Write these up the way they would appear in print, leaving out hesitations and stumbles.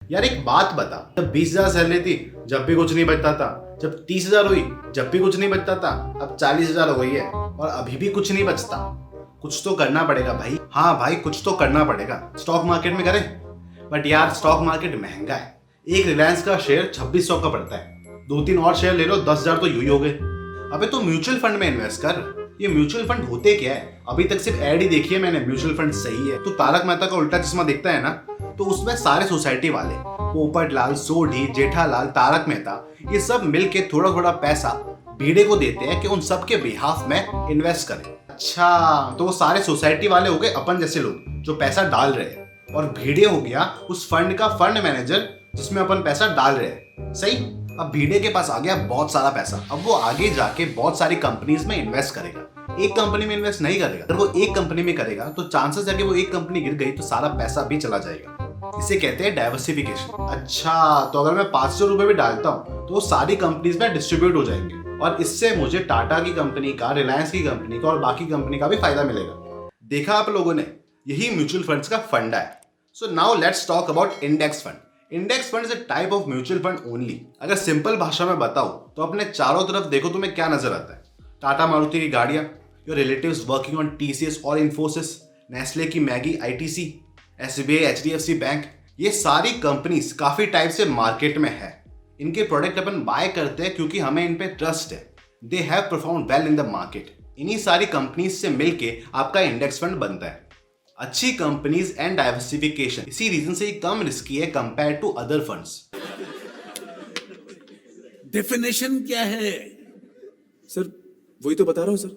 यार एक बात बता, जब 20,000 सैलरी थी जब भी कुछ नहीं बचता था, जब 30,000 हुई जब भी कुछ नहीं बचता था, अब 40,000 हो गई है और अभी भी कुछ नहीं बचता। कुछ तो करना पड़ेगा भाई। हाँ भाई, कुछ तो करना पड़ेगा। स्टॉक मार्केट में करें, बट यार स्टॉक मार्केट महंगा है। एक रिलायंस का शेयर 2600 का पड़ता है, 2-3 और शेयर ले लो, 10,000 तो यूं ही हो गए। अबे तो म्यूचुअल फंड में इन्वेस्ट कर। ये म्यूचुअल फंड होते क्या है? अभी तक सिर्फ ऐड ही देखी है मैंने, म्यूचुअल फंड सही है। तो तारक मेहता का उल्टा चश्मा देखता है ना, तो उसमें सारे सोसाइटी वाले, पोपटलाल, सोढ़ी, जेठालाल, तारक मेहता, ये सब मिलके थोड़ा थोड़ा पैसा भिड़े को देते हैं कि उन सब के बिहाफ में इन्वेस्ट करें। अच्छा, तो वो सारे सोसाइटी वाले हो गए अपन जैसे लोग जो पैसा डाल रहे हैं, और भिड़े हो गया उस फंड का फंड मैनेजर जिसमें अपन पैसा डाल रहे हैं। सही। अब भिड़े के पास आ गया बहुत सारा पैसा। अब वो आगे जाके बहुत सारी कंपनीज में इन्वेस्ट करेगा। एक कंपनी में इन्वेस्ट नहीं करेगा। अगर वो एक कंपनी में करेगा तो चांसेस है कि वो एक कंपनी गिर गई तो सारा पैसा भी चला जाएगा। इसे कहते हैं डाइवर्सिफिकेशन। अच्छा, तो अगर मैं 500 रुपए भी डालता हूँ तो वो सारी कंपनीज में डिस्ट्रीब्यूट हो जाएंगे, और इससे मुझे टाटा की कंपनी का, रिलायंस की कंपनी का और बाकी कंपनी का भी फायदा मिलेगा। देखा आप लोगों ने, यही म्यूचुअल फंड्स का फंडा है। So now let's talk about index fund. Index fund is a type of mutual fund only. अगर सिंपल भाषा में बताऊं तो अपने चारों तरफ देखो, तुम्हें क्या नजर आता है? टाटा मारुति की गाड़ियां, your relatives working on TCS और इन्फोसिस, नेस्ले की Maggi, ITC, SBI, HDFC bank, ये सारी कंपनीज काफी टाइप से मार्केट में है। इनके प्रोडक्ट अपन बाय करते हैं क्योंकि हमें इन पे ट्रस्ट है। They have performed well in the market. इन्हीं सारी कंपनीज से मिलके आपका इंडेक्स फंड बनता है। अच्छी कंपनीज एंड डाइवर्सिफिकेशन, इसी रीजन से ये कम रिस्की है compare to other funds. Definition क्या है? सर वही तो बता रहा हूँ सर।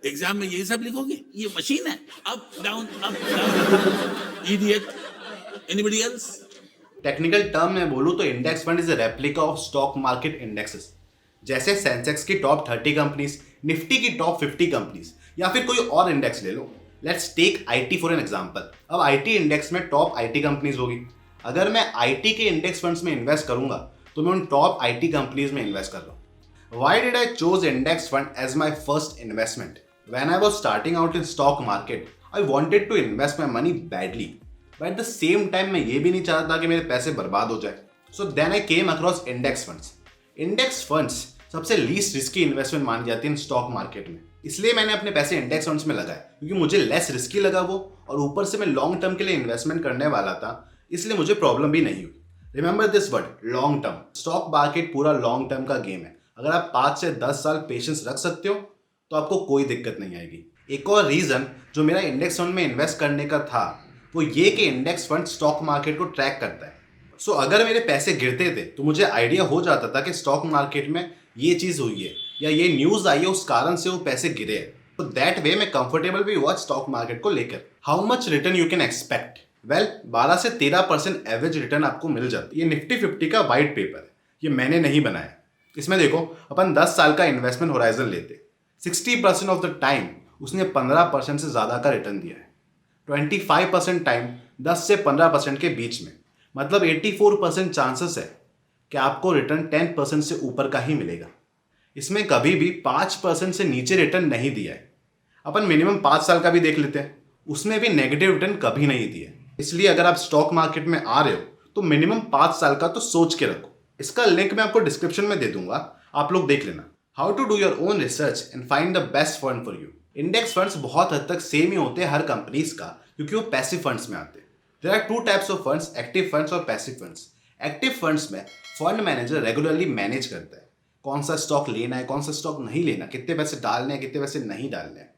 एग्जाम में ये सब लिखोगे? ये मशीन है, up down up down. Idiot. Anybody else? Technical term में बोलूं तो index fund is a replica of stock market indexes. जैसे सेंसेक्स की टॉप 30 कंपनीज, निफ्टी की टॉप 50 कंपनीज, या फिर कोई और इंडेक्स ले लो। Let's take IT for an example. अब आईटी इंडेक्स में टॉप आईटी कंपनीज होगी। अगर मैं आईटी के इंडेक्स फंड्स में इन्वेस्ट करूंगा तो मैं उन टॉप आईटी कंपनीज में इन्वेस्ट कर रहा हूं। Why did I choose index fund as my first investment? When I was starting out in stock market, I wanted to invest my money badly. But at the same time, मैं ये भी नहीं चाहता कि मेरे पैसे बर्बाद हो जाए। So then I came across index funds. Index funds सबसे लीस्ट रिस्की इन्वेस्टमेंट मानी जाती है स्टॉक मार्केट में। इसलिए मैंने अपने पैसे इंडेक्स फंड्स में लगाए क्योंकि मुझे लेस रिस्की लगा वो, और ऊपर से मैं लॉन्ग टर्म के लिए इन्वेस्टमेंट करने वाला था, इसलिए मुझे प्रॉब्लम भी नहीं हुई। Remember this word, long term. Stock market पूरा लॉन्ग टर्म का गेम है। अगर आप 5 से 10 साल पेशेंस रख सकते हो तो आपको कोई दिक्कत नहीं आएगी। एक और रीजन जो मेरा इंडेक्स फंड में इन्वेस्ट करने का था वो ये कि इंडेक्स फंड स्टॉक मार्केट को ट्रैक करता है। सो अगर मेरे पैसे गिरते थे तो मुझे आइडिया हो जाता था कि स्टॉक मार्केट में ये चीज हुई है या ये न्यूज आई है, उस कारण से वो पैसे गिरे हैं। तो दैट वे मैं कंफर्टेबल भी हुआ स्टॉक मार्केट को लेकर। How much return you can expect? Well, 12 से 13% एवरेज रिटर्न आपको मिल जाती है। ये निफ्टी 50 का वाइट पेपर है, ये मैंने नहीं बनाया। इसमें देखो, अपन 10 साल का इन्वेस्टमेंट होराइजन लेते, 60% ऑफ द टाइम उसने 15% से ज़्यादा का रिटर्न दिया है। 25% टाइम 10 से 15% के बीच में, मतलब 84% चांसेस है कि आपको रिटर्न 10% से ऊपर का ही मिलेगा। इसमें कभी भी 5% से नीचे रिटर्न नहीं दिया है। अपन मिनिमम 5 साल का भी देख लेते हैं, उसमें भी नेगेटिव रिटर्न कभी नहीं दिया। इसलिए अगर आप स्टॉक मार्केट में आ रहे हो तो मिनिमम 5 साल का तो सोच के रखो। इसका लिंक मैं आपको डिस्क्रिप्शन में दे दूंगा, आप लोग देख लेना। How to do your own research and find the best fund for you. Index funds बहुत हद तक सेम ही होते हैं हर कंपनीज का, क्योंकि वो पैसिव फंड्स में आते हैं। There are 2 types of funds, active funds और पैसिव फंड्स। एक्टिव फंड्स में फंड मैनेजर रेगुलरली मैनेज करता है कौन सा स्टॉक लेना है, कौन सा स्टॉक नहीं लेना, कितने पैसे डालने हैं, कितने पैसे नहीं डालने हैं।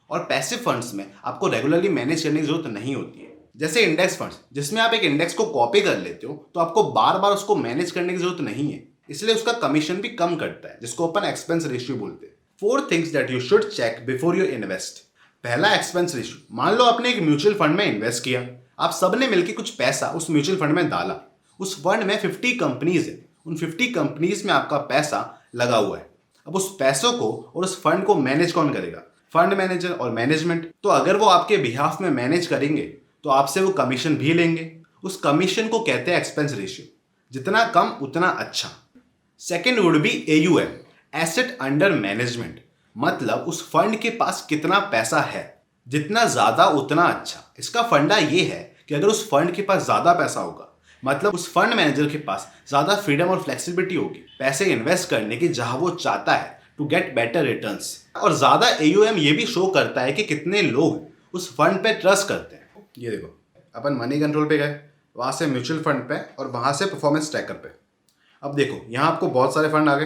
और पैसिव फंड्स में आपको रेगुलरली मैनेज करने की जरूरत नहीं होती है। जैसे इंडेक्स फंड्स, जिसमें आप एक इंडेक्स को कॉपी कर लेते हो तो आपको बार बार उसको मैनेज करने की जरूरत नहीं है, इसलिए उसका कमीशन भी कम करता है, जिसको अपन एक्सपेंस रेशियो बोलते हैं। 4 things that you should check before you invest. पहला, एक्सपेंस रेशियो। मान लो आपने एक म्यूचुअल फंड में इन्वेस्ट किया, आप सबने मिलकर कुछ पैसा उस म्यूचुअल फंड में डाला। उस फंड में 50 कंपनीज है, उन 50 कंपनीज में आपका पैसा लगा हुआ है। अब उस पैसों को और उस फंड को मैनेज कौन करेगा? फंड मैनेजर और मैनेजमेंट। तो अगर वो आपके बिहाफ में मैनेज करेंगे तो आपसे वो कमीशन भी लेंगे। उस कमीशन को कहते हैं एक्सपेंस रेशियो। जितना कम उतना अच्छा। Second would be AUM, asset under management, मतलब उस फंड के पास कितना पैसा है। जितना ज्यादा उतना अच्छा। इसका फंडा ये है कि अगर उस फंड के पास ज़्यादा पैसा होगा, मतलब उस फंड मैनेजर के पास ज़्यादा फ्रीडम और फ्लेक्सिबिलिटी होगी पैसे इन्वेस्ट करने की जहां वो चाहता है टू गेट बेटर रिटर्न्स। और ज़्यादा AUM ये भी शो करता है कि कितने लोग उस फंड पे ट्रस्ट करते हैं। ये देखो, अपन मनी कंट्रोल पे गए, वहाँ से म्यूचुअल फंड पे और वहाँ से परफॉर्मेंस ट्रैकर पे। अब देखो यहाँ आपको बहुत सारे फंड आ गए,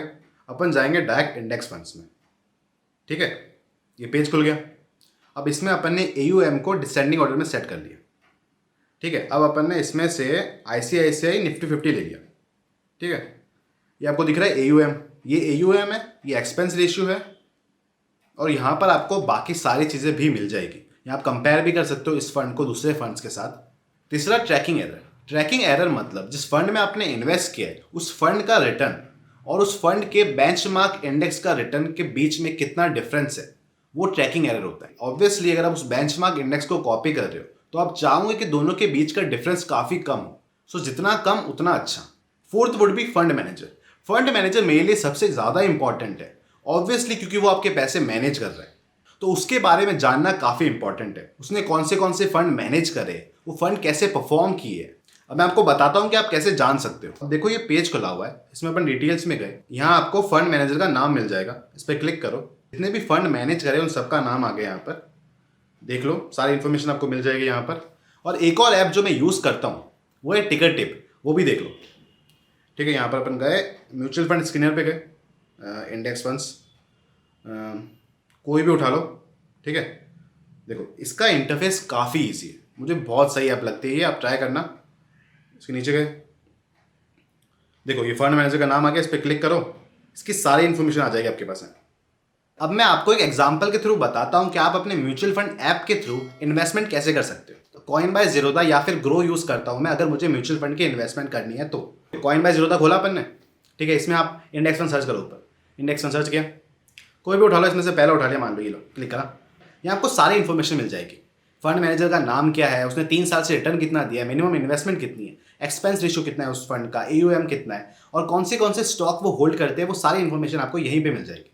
अपन जाएंगे डायरेक्ट इंडेक्स फंड्स में। ठीक है, ये पेज खुल गया। अब इसमें अपन ने AUM को डिसेंडिंग ऑर्डर में सेट कर लिया। ठीक है, अब अपन ने इसमें से ICICI निफ्टी 50 ले लिया। ठीक है, ये आपको दिख रहा है AUM, ये AUM है, ये एक्सपेंस रेशियो है, और यहाँ पर आपको बाकी सारी चीज़ें भी मिल जाएगी। यहाँ आप कंपेयर भी कर सकते हो इस फंड को दूसरे फंड्स के साथ। तीसरा, ट्रैकिंग एरर। ट्रैकिंग एरर मतलब जिस फंड में आपने इन्वेस्ट किया है उस फंड का रिटर्न और उस फंड के बेंचमार्क इंडेक्स का रिटर्न के बीच में कितना डिफरेंस है, वो ट्रैकिंग एरर होता है। ऑब्वियसली अगर आप उस बेंचमार्क इंडेक्स को कॉपी कर रहे हो तो आप चाहोगे कि दोनों के बीच का डिफरेंस काफ़ी कम हो। सो जितना कम उतना अच्छा। Fourth would be fund manager. Fund manager मेरे लिए सबसे ज़्यादा इंपॉर्टेंट है, ऑब्वियसली क्योंकि वो आपके पैसे मैनेज कर रहा है, तो उसके बारे में जानना काफ़ी इंपॉर्टेंट है। उसने कौन से फंड मैनेज करे, वो फंड कैसे परफॉर्म किए। अब मैं आपको बताता हूँ कि आप कैसे जान सकते हो। अब देखो ये पेज खुला हुआ है, इसमें अपन डिटेल्स में गए, यहाँ आपको फंड मैनेजर का नाम मिल जाएगा, इस पर क्लिक करो। जितने भी फंड मैनेज करे उन सबका नाम आ गया, यहाँ पर देख लो, सारी इन्फॉर्मेशन आपको मिल जाएगी यहाँ पर। और एक और ऐप जो मैं यूज़ करता हूँ वो है टिकर टिप, वो भी देख लो। ठीक है, यहाँ पर अपन गए म्यूचुअल फंड स्क्रीनर पे गए, इंडेक्स फंड्स कोई भी उठा लो। ठीक है, देखो इसका इंटरफेस काफ़ी ईजी है, मुझे बहुत सही ऐप लगती है ये, आप ट्राई करना। इसके नीचे गए, देखो ये फंड मैनेजर का नाम आ गया, इस पर क्लिक करो, इसकी सारी इन्फॉर्मेशन आ जाएगी आपके पास है। अब मैं आपको एक एग्जांपल के थ्रू बताता हूं कि आप अपने म्यूचुअल फंड ऐप के थ्रू इन्वेस्टमेंट कैसे कर सकते हो। तो कॉइन बाय ज़ीरोधा या फिर ग्रो यूज़ करता हूं मैं अगर मुझे म्यूचुअल फंड की इन्वेस्टमेंट करनी है तो। कॉइन बाय ज़ीरोधा खोला अपन ने। ठीक है, इसमें आप इंडेक्स फंड सर्च करो, ऊपर इंडेक्स फंड सर्च किया, कोई भी उठा लो, इसमें से पहला उठा लिया, मान लो ये लो, क्लिक करा, यहाँ आपको सारी इन्फॉर्मेशन मिल जाएगी। फंड मैनेजर का नाम क्या है, उसने 3 साल से रिटर्न कितना दिया है, मिनिमम इन्वेस्टमेंट कितनी है, एक्सपेंस रेशियो कितना है उस फंड का, AUM कितना है, और कौन से स्टॉक वो होल्ड करते हैं, वो सारी इन्फॉर्मेशन आपको यहीं पे मिल जाएगी।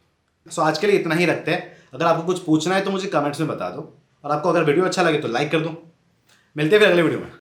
सो आज के लिए इतना ही रखते हैं। अगर आपको कुछ पूछना है तो मुझे कमेंट्स में बता दो, और आपको अगर वीडियो अच्छा लगे तो लाइक कर दो। मिलते हैं फिर अगले वीडियो में।